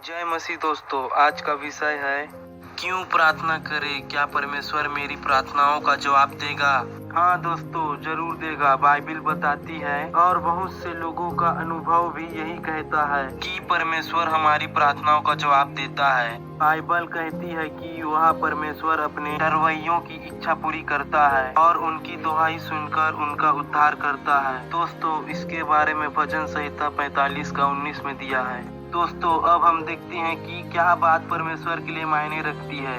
जय मसीह दोस्तों, आज का विषय है क्यों प्रार्थना करें, क्या परमेश्वर मेरी प्रार्थनाओं का जवाब देगा। हाँ दोस्तों, जरूर देगा। बाइबिल बताती है और बहुत से लोगों का अनुभव भी यही कहता है कि परमेश्वर हमारी प्रार्थनाओं का जवाब देता है। बाइबल कहती है कि वह परमेश्वर अपने डरवैयों की इच्छा पूरी करता है और उनकी दुहाई सुनकर उनका उद्धार करता है। दोस्तों, इसके बारे में भजन संहिता 45 का 19 में दिया है। दोस्तों, अब हम देखते हैं कि क्या बात परमेश्वर के लिए मायने रखती है।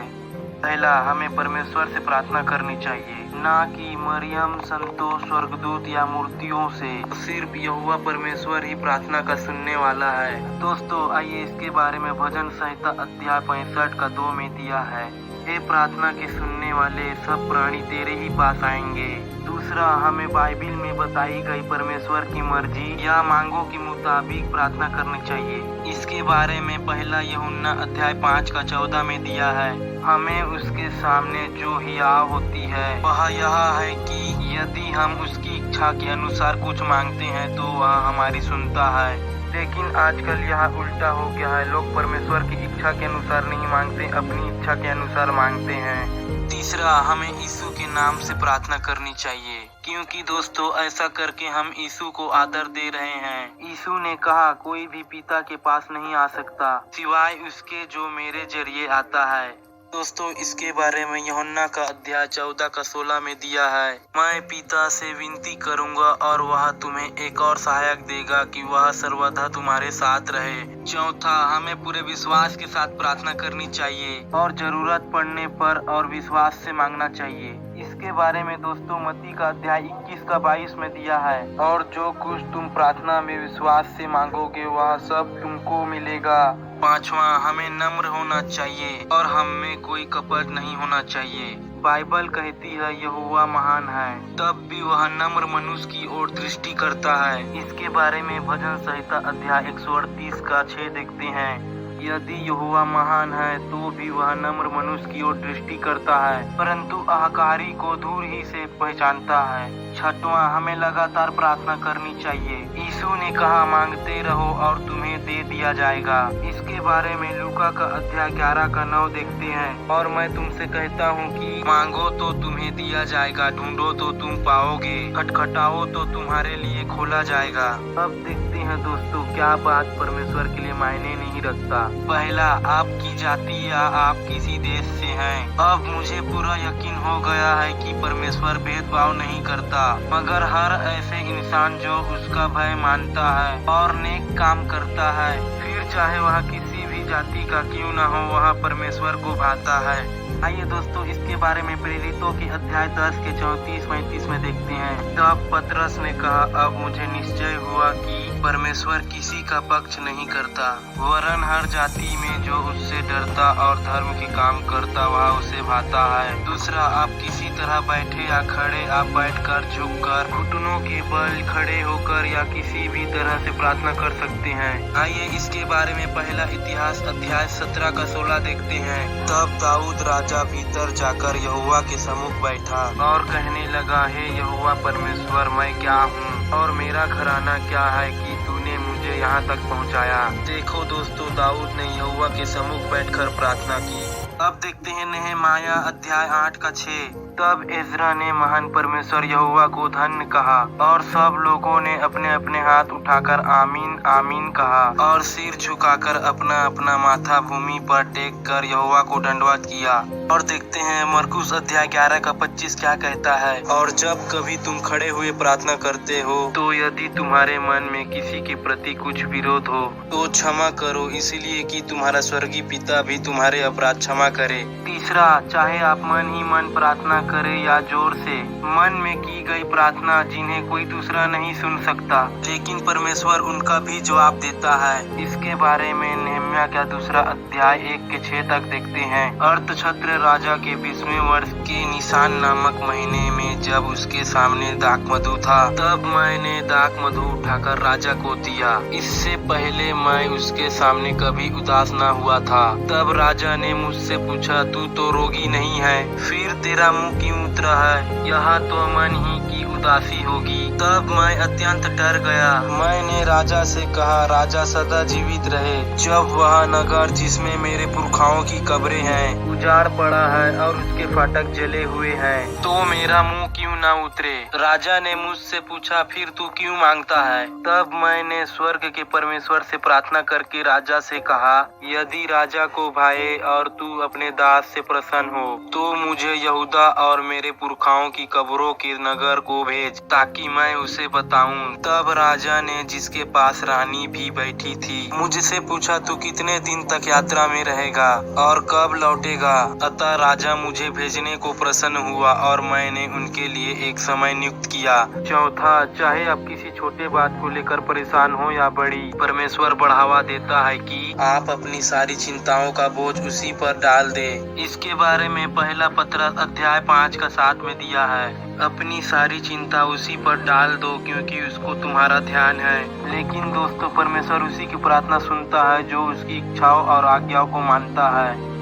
पहला, हमें परमेश्वर से प्रार्थना करनी चाहिए, ना कि मरियम, संतों, स्वर्गदूत या मूर्तियों से। सिर्फ यहोवा परमेश्वर ही प्रार्थना का सुनने वाला है। दोस्तों, आइए इसके बारे में भजन संहिता अध्याय 65 का 2 में दिया है। हे प्रार्थना के सुनने वाले, सब प्राणी तेरे ही पास आएंगे। दूसरा, हमें बाइबिल में बताई गई परमेश्वर की मर्जी या मांगों के मुताबिक प्रार्थना करनी चाहिए। इसके बारे में पहला यूहन्ना अध्याय 5 का 14 में दिया है। हमें उसके सामने जो हियाव होती है वह यह है कि यदि हम उसकी इच्छा के अनुसार कुछ मांगते हैं तो वह हमारी सुनता है। लेकिन आजकल यह उल्टा हो गया है। लोग परमेश्वर की इच्छा के अनुसार नहीं मांगते, अपनी इच्छा के अनुसार मांगते हैं। तीसरा, हमें यीशु के नाम से प्रार्थना करनी चाहिए, क्योंकि दोस्तों ऐसा करके हम यीशु को आदर दे रहे हैं। यीशु ने कहा, कोई भी पिता के पास नहीं आ सकता सिवाय उसके जो मेरे जरिए आता है। दोस्तों, इसके बारे में यूहन्ना का अध्याय 14 का 16 में दिया है। मैं पिता से विनती करूंगा और वह तुम्हें एक और सहायक देगा कि वह सर्वदा तुम्हारे साथ रहे। चौथा, हमें पूरे विश्वास के साथ प्रार्थना करनी चाहिए और जरूरत पड़ने पर और विश्वास से मांगना चाहिए। इसके बारे में दोस्तों मत्ती का अध्याय 21 का 22 में दिया है। और जो कुछ तुम प्रार्थना में विश्वास से मांगोगे वह सब तुमको मिलेगा। पांचवा, हमें नम्र होना चाहिए और हम में कोई कपट नहीं होना चाहिए। बाइबल कहती है यहोवा महान है, तब भी वह नम्र मनुष्य की ओर दृष्टि करता है। इसके बारे में भजन संहिता अध्याय 138 का 6 देखते हैं। यदि यहोवा महान है तो भी वह नम्र मनुष्य की ओर दृष्टि करता है, परंतु अहंकारी को दूर ही से पहचानता है। छठवां, हमें लगातार प्रार्थना करनी चाहिए। यीशु ने कहा, मांगते रहो और तुम्हें दे दिया जाएगा। इसके बारे में लूका का अध्याय 11 का 9 देखते हैं। और मैं तुमसे कहता हूँ कि मांगो तो तुम्हें दिया जाएगा, ढूंढो तो तुम पाओगे, खटखटाओ तो तुम्हारे लिए खोला जाएगा। अब देखते हैं दोस्तों क्या बात परमेश्वर के लिए मायने नहीं रखता। पहला, आपकी जाति या आप किसी देश से हैं। अब मुझे पूरा यकीन हो गया है कि परमेश्वर भेदभाव नहीं करता, मगर हर ऐसे इंसान जो उसका भय मानता है और नेक काम करता है, फिर चाहे वह किसी भी जाति का क्यों न हो, वह परमेश्वर को भाता है। आइए दोस्तों इसके बारे में प्रेरितों के अध्याय 10 के 34-35 में देखते हैं। तब पतरस ने कहा, अब मुझे निश्चय हुआ कि परमेश्वर किसी का पक्ष नहीं करता, वरन हर जाति में जो उससे डरता और धर्म के काम करता वह उसे भाता है। दूसरा, आप किसी तरह बैठे या खड़े, आप बैठकर, झुककर, घुटनों के बल, खड़े होकर या किसी भी तरह से प्रार्थना कर सकते हैं। आइए इसके बारे में पहला इतिहास अध्याय 17 का 16 देखते हैं। तब दाऊद राजा भीतर जाकर यहोवा के सम्मुख बैठा और कहने लगा, हे यहोवा परमेश्वर, मैं क्या हूँ और मेरा घराना क्या है कि तूने मुझे यहाँ तक पहुँचाया। देखो दोस्तों, दाऊद ने यहोवा के सम्मुख बैठकर प्रार्थना की। अब देखते हैं नहमाया अध्याय 8 का 6। तब एज्रा ने महान परमेश्वर यहोवा को धन्य कहा और सब लोगों ने अपने अपने हाथ उठाकर आमीन आमीन कहा और सिर झुकाकर अपना अपना माथा भूमि पर टेक कर यहोवा को दंडवत किया। और देखते हैं मरकुस अध्याय 11 का 25 क्या कहता है। और जब कभी तुम खड़े हुए प्रार्थना करते हो तो यदि तुम्हारे मन में किसी के प्रति कुछ विरोध हो तो क्षमा करो, इसलिए कि तुम्हारा स्वर्गीय पिता भी तुम्हारे अपराध क्षमा करे। तीसरा, चाहे आप मन ही मन प्रार्थना करे या जोर से, मन में की गई प्रार्थना जिन्हें कोई दूसरा नहीं सुन सकता, लेकिन परमेश्वर उनका भी जवाब देता है। इसके बारे में नहम्या का दूसरा अध्याय 1 के 6 तक देखते हैं। अर्थक्षत्र राजा के 20वें वर्ष के निशान नामक महीने में जब उसके सामने दाख मधु था, तब मैंने दाख मधु उठाकर राजा को दिया। इससे पहले मैं उसके सामने कभी उदास न हुआ था। तब राजा ने मुझसे पूछा, तू तो रोगी नहीं है, फिर तेरा मुंह क्यों उतरा है? यह तो मन ही की उदासी होगी। तब मैं अत्यंत डर गया। मैंने राजा से कहा, राजा सदा जीवित रहे। जब वह नगर जिसमें मेरे पुरखाओं की कब्रें हैं उजाड़ पड़ा है और उसके फाटक जले हुए हैं, तो मेरा मुंह क्यों न उतरे। राजा ने मुझसे पूछा, फिर तू क्यों मांगता है? तब मैंने स्वर्ग के परमेश्वर से प्रार्थना करके राजा से कहा, यदि राजा को भाए और तू अपने दास से प्रसन्न हो तो मुझे यहूदा और मेरे पुरखाओं की कब्रों के नगर को भेज, ताकि मैं उसे बताऊं। तब राजा ने, जिसके पास रानी भी बैठी थी, मुझसे पूछा, तू कितने दिन तक यात्रा में रहेगा और कब लौटेगा? अतः राजा मुझे भेजने को प्रसन्न हुआ और मैंने उनके लिए एक समय नियुक्त किया। चौथा, चाहे आप किसी छोटे बात को लेकर परेशान हो या बड़ी, परमेश्वर बढ़ावा देता है कि आप अपनी सारी चिंताओं का बोझ उसी पर डाल दे। इसके बारे में पहला पतरस अध्याय 5 का 7 में दिया है। अपनी सारी चिंता उसी पर डाल दो, क्योंकि उसको तुम्हारा ध्यान है। लेकिन दोस्तों, परमेश्वर उसी की प्रार्थना सुनता है जो उसकी इच्छाओं और आज्ञाओं को मानता है।